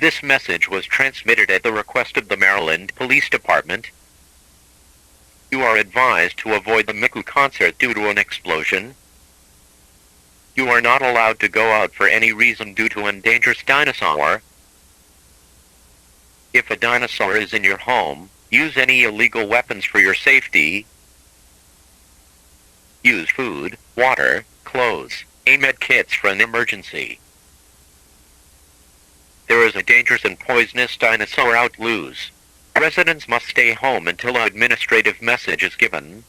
This message was transmitted at the request of the Maryland Police Department. You are advised to avoid the Miku concert due to an explosion. You are not allowed to go out for any reason due to an dangerous dinosaur. If a dinosaur is in your home, use any illegal weapons for your safety. Use food, water, clothes, and med kits for an emergency. There is a dangerous and poisonous dinosaur out loose. Residents must stay home until an administrative message is given.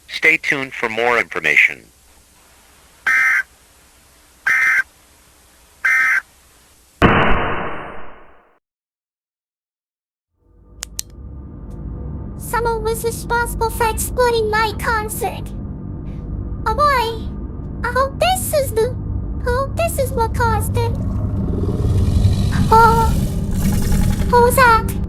Stay tuned for more information. Someone was responsible for exploding my concert. Oh boy! I hope this is what caused it. Oh, who's that?